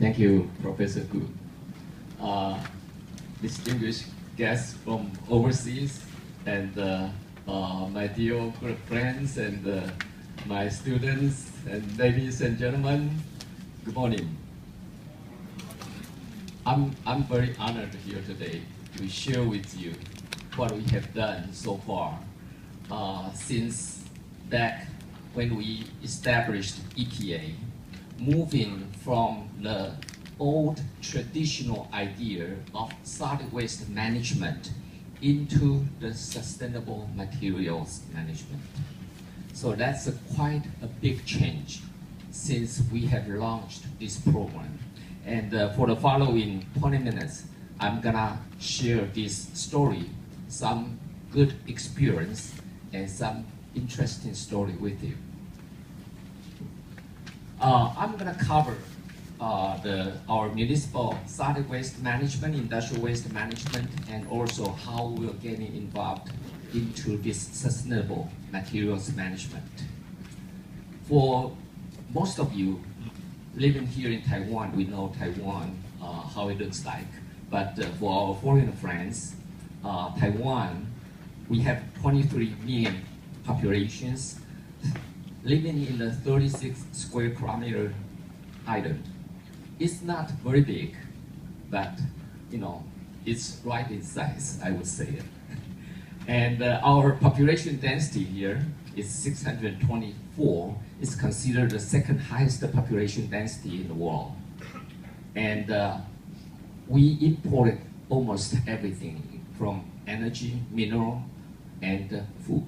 Thank you, Professor Gu. Distinguished guests from overseas and my dear good friends and my students and ladies and gentlemen, good morning. I'm very honored here today to share with you what we have done so far since back when we established EPA, moving from the old traditional idea of solid waste management into the sustainable materials management. So that's quite a big change since we have launched this program. And for the following 20 minutes, I'm gonna share this story, some good experience, and some interesting story with you. I'm gonna cover our municipal solid waste management, industrial waste management, and also how we're getting involved into this sustainable materials management. For most of you living here in Taiwan, we know Taiwan, how it looks like. But for our foreign friends, Taiwan, we have 23 million populations living in a 36 square kilometer island. It's not very big, but it's right in size, I would say. And our population density here is 624. It's considered the second highest population density in the world. And we imported almost everything from energy, mineral, and food.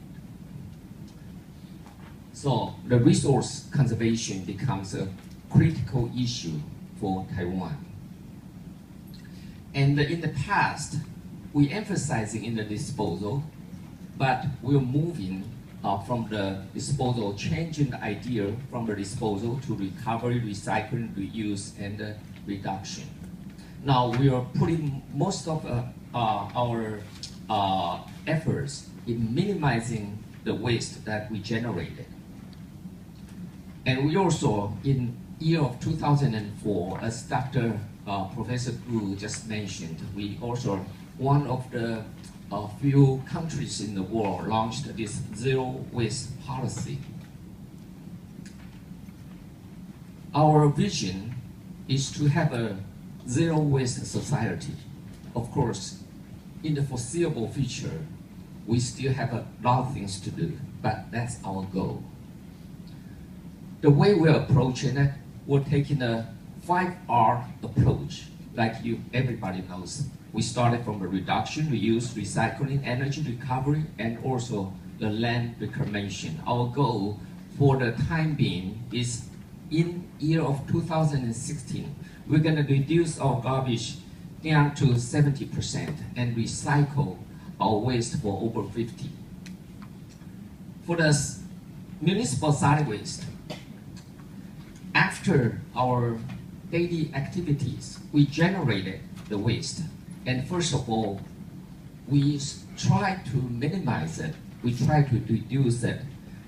So the resource conservation becomes a critical issue for Taiwan. And in the past, we emphasizing in the disposal, but we're moving from the disposal, changing the idea from the disposal to recovery, recycling, reuse, and reduction. Now we are putting most of our efforts in minimizing the waste that we generated. And we also, in year of 2004, as Dr. Professor Gu just mentioned, we also, one of the few countries in the world launched this zero waste policy. Our vision is to have a zero waste society. Of course, in the foreseeable future, we still have a lot of things to do, but that's our goal. The way we're approaching it, we're taking a 5R approach, like everybody knows. We started from the reduction, reuse, recycling, energy recovery, and also the land reclamation. Our goal for the time being is in year of 2016, we're gonna reduce our garbage down to 70% and recycle our waste for over 50%. For the municipal solid waste, after our daily activities, we generated the waste. And first of all, we try to minimize it. We try to reduce it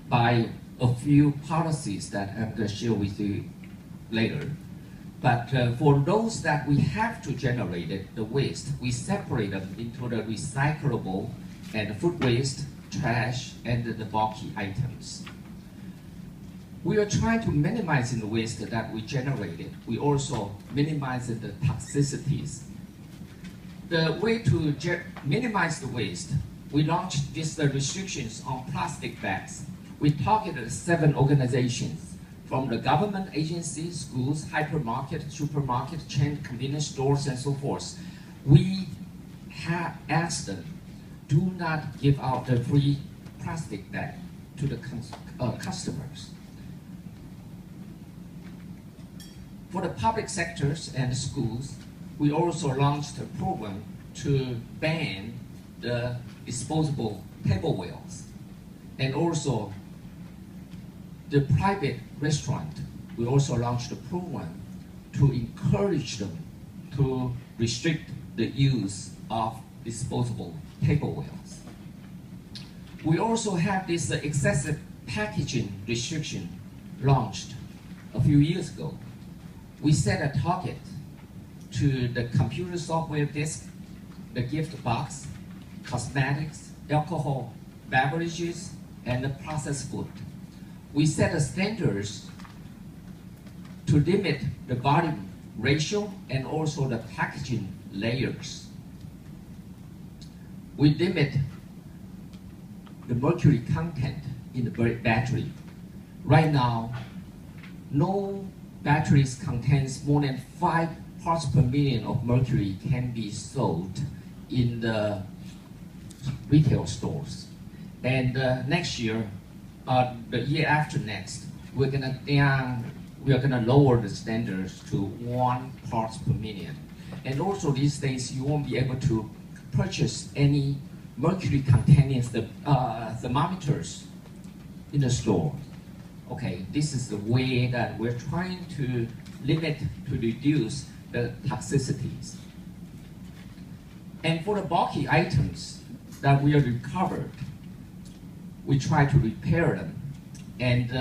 by a few policies that I'm going to share with you later. But for those that we have to generate it, the waste, we separate them into the recyclable and food waste, trash, and the bulky items. We are trying to minimize the waste that we generated. We also minimize the toxicities. The way to minimize the waste, we launched these restrictions on plastic bags. We targeted 7 organizations, from the government agencies, schools, hypermarket, supermarket, chain convenience stores, and so forth. We have asked them, do not give out the free plastic bag to the customers. For the public sectors and schools, we also launched a program to ban the disposable tablewells. And also, the private restaurant, we also launched a program to encourage them to restrict the use of disposable tablewells. We also have this excessive packaging restriction launched a few years ago. we set a target to the computer software disk, the gift box, cosmetics, alcohol, beverages, and the processed food. We set the standards to limit the volume ratio and also the packaging layers. We limit the mercury content in the battery. Right now, no batteries contains more than 5 parts per million of mercury can be sold in the retail stores. And next year, the year after next, we're gonna lower the standards to 1 parts per million. And also these days, you won't be able to purchase any mercury containing thermometers in the store. Okay, this is the way that we're trying to limit, to reduce the toxicities. And for the bulky items that we have recovered, we try to repair them and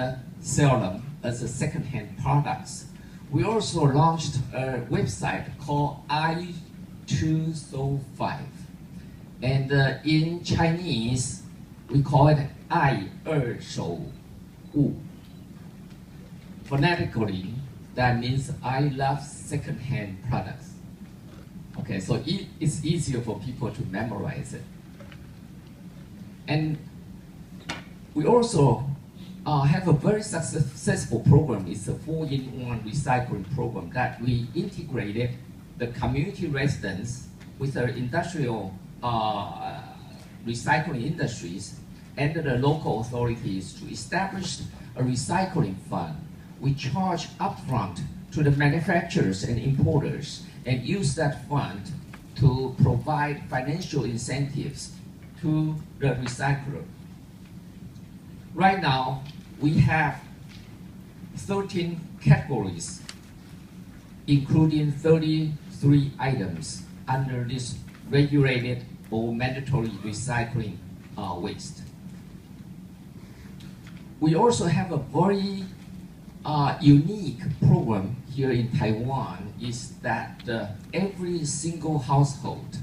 sell them as a second-hand products. We also launched a website called I2So5. And in Chinese, we call it 爱二手物. Phonetically, that means I love second-hand products. Okay, so it's easier for people to memorize it. And we also have a very successful program. It's a 4-in-1 recycling program that we integrated the community residents with the industrial recycling industries and the local authorities to establish a recycling fund. We charge upfront to the manufacturers and importers and use that fund to provide financial incentives to the recycler. Right now, we have 13 categories, including 33 items under this regulated or mandatory recycling waste. We also have a very unique program here in Taiwan, is that every single household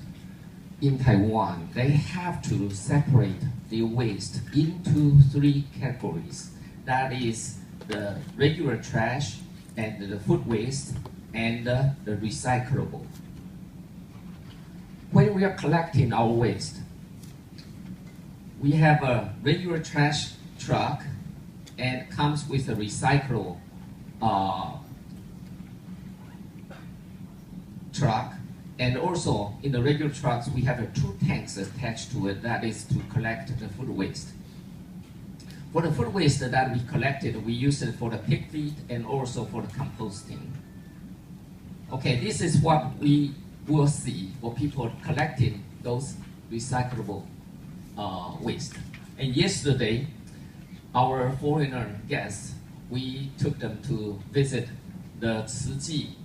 in Taiwan, they have to separate their waste into 3 categories. That is the regular trash and the food waste and the recyclable. When we are collecting our waste, we have a regular trash truck and comes with a recyclable truck. And also in the regular trucks, we have 2 tanks attached to it, that is to collect the food waste. For the food waste that we collected, we use it for the pig feed and also for the composting. Okay, this is what we will see for people collecting those recyclable waste. And yesterday, our foreigner guests, we took them to visit the Ciji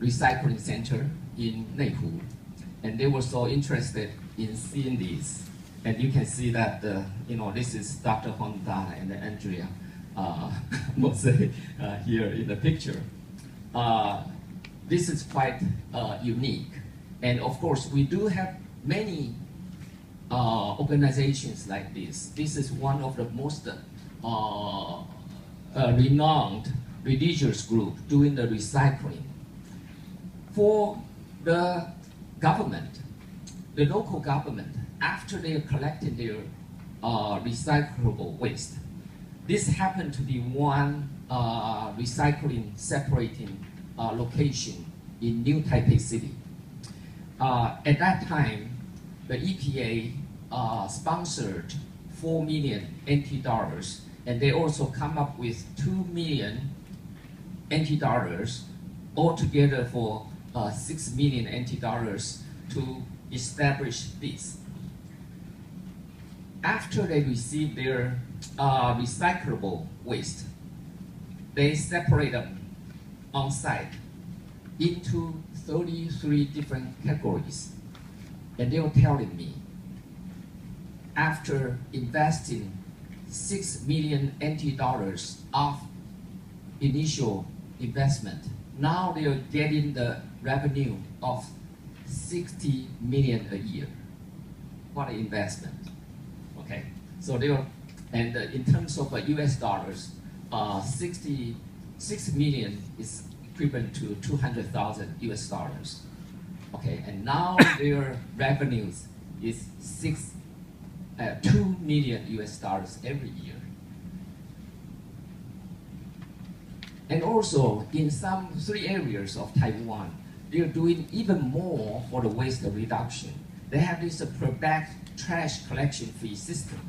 Recycling Center in Neihu, and they were so interested in seeing these. And you can see that, this is Dr. Honda and Andrea Mose here in the picture. This is quite unique. And of course, we do have many organizations like this. This is one of the most renowned religious group doing the recycling. For the government, the local government, after they are collecting their recyclable waste, this happened to be one recycling separating location in New Taipei City. At that time, the EPA sponsored 4 million NT dollars, and they also come up with 2 million NT dollars, altogether for 6 million NT dollars to establish this. After they receive their recyclable waste, they separate them on site into 33 different categories. And they were telling me, after investing 6 million NT dollars of initial investment, Now they are getting the revenue of 60 million a year. What an investment. Okay, so they are, and in terms of US dollars, 66 million is equivalent to 200,000 US dollars. Okay, and now their revenues is 2 million US dollars every year. And also in some 3 areas of Taiwan, they're doing even more for the waste reduction. They have this per bag trash collection fee system.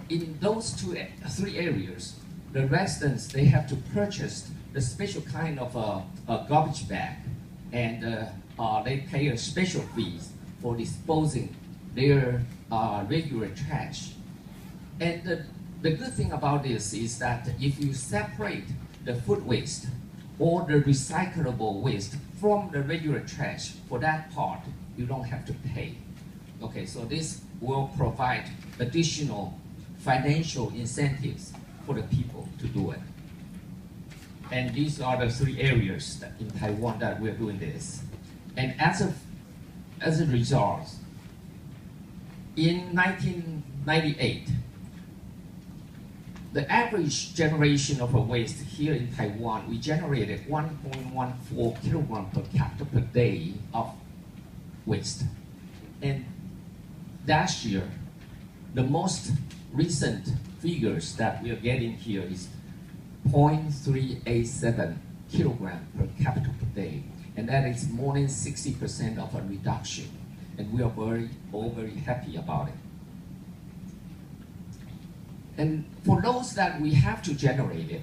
In those 3 areas, the residents, they have to purchase the special kind of a garbage bag, and they pay a special fees for disposing their regular trash. And the good thing about this is that if you separate the food waste or the recyclable waste from the regular trash, for that part, you don't have to pay. Okay, so this will provide additional financial incentives for the people to do it. And these are the 3 areas that in Taiwan that we're doing this. And as a result, in 1998, the average generation of waste here in Taiwan, we generated 1.14 kilogram per capita per day of waste. And last year, the most recent figures that we are getting here is 0.387 kilogram per capita per day. And that is more than 60% of a reduction. And we are all very happy about it. And for those that we have to generate it,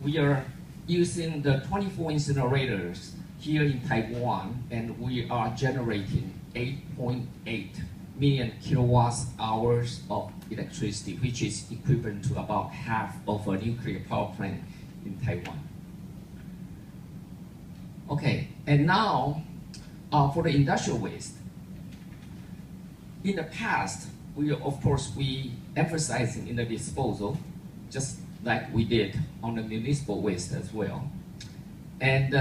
we are using the 24 incinerators here in Taiwan, and we are generating 8.8 million kilowatts hours of electricity, which is equivalent to about half of a nuclear power plant in Taiwan. Okay, and now for the industrial waste. In the past, we emphasizing in the disposal, just like we did on the municipal waste as well. And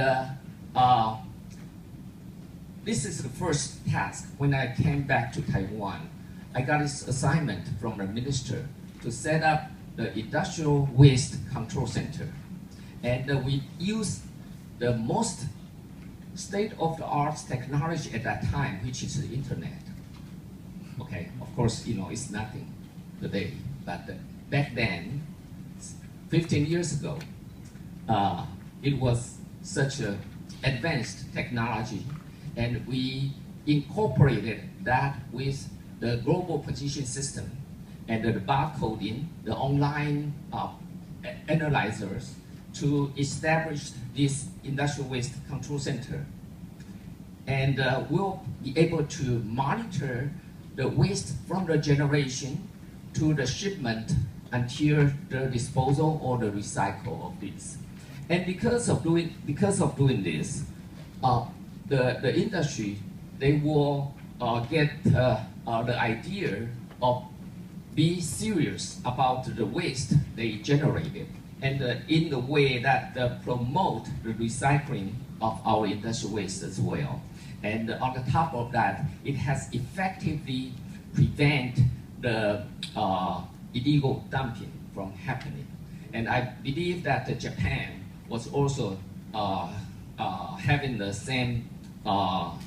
this is the first task. When I came back to Taiwan, I got this assignment from the minister to set up the industrial waste control center. And we used the most state-of-the-art technology at that time, which is the internet. Okay, of course, it's nothing today, but back then, 15 years ago, it was such an advanced technology, and we incorporated that with the global position system and the barcoding, the online analyzers to establish this industrial waste control center. And we'll be able to monitor the waste from the generation to the shipment until the disposal or the recycle of this. And because of doing this, the industry, they will get the idea of be serious about the waste they generated, and in the way that promote the recycling of our industrial waste as well. And on the top of that, it has effectively prevent the illegal dumping from happening. And I believe that Japan was also having the same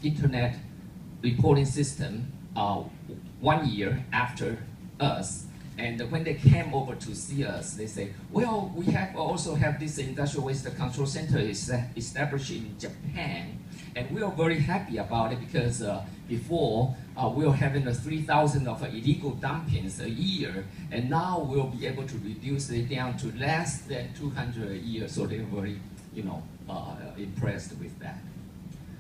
internet reporting system 1 year after us. And when they came over to see us, they say, well, we also have this industrial waste control center established in Japan. And we are very happy about it because before we were having 3,000 of illegal dumpings a year, and now we'll be able to reduce it down to less than 200 a year. So they're very, impressed with that.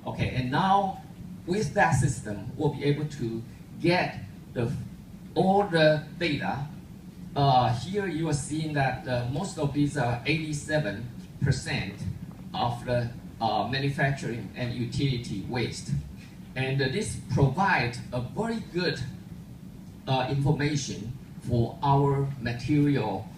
Okay, and now with that system, we'll be able to get all the data. Here you are seeing that most of these are 87% of the manufacturing and utility waste. And this provides a very good information for our material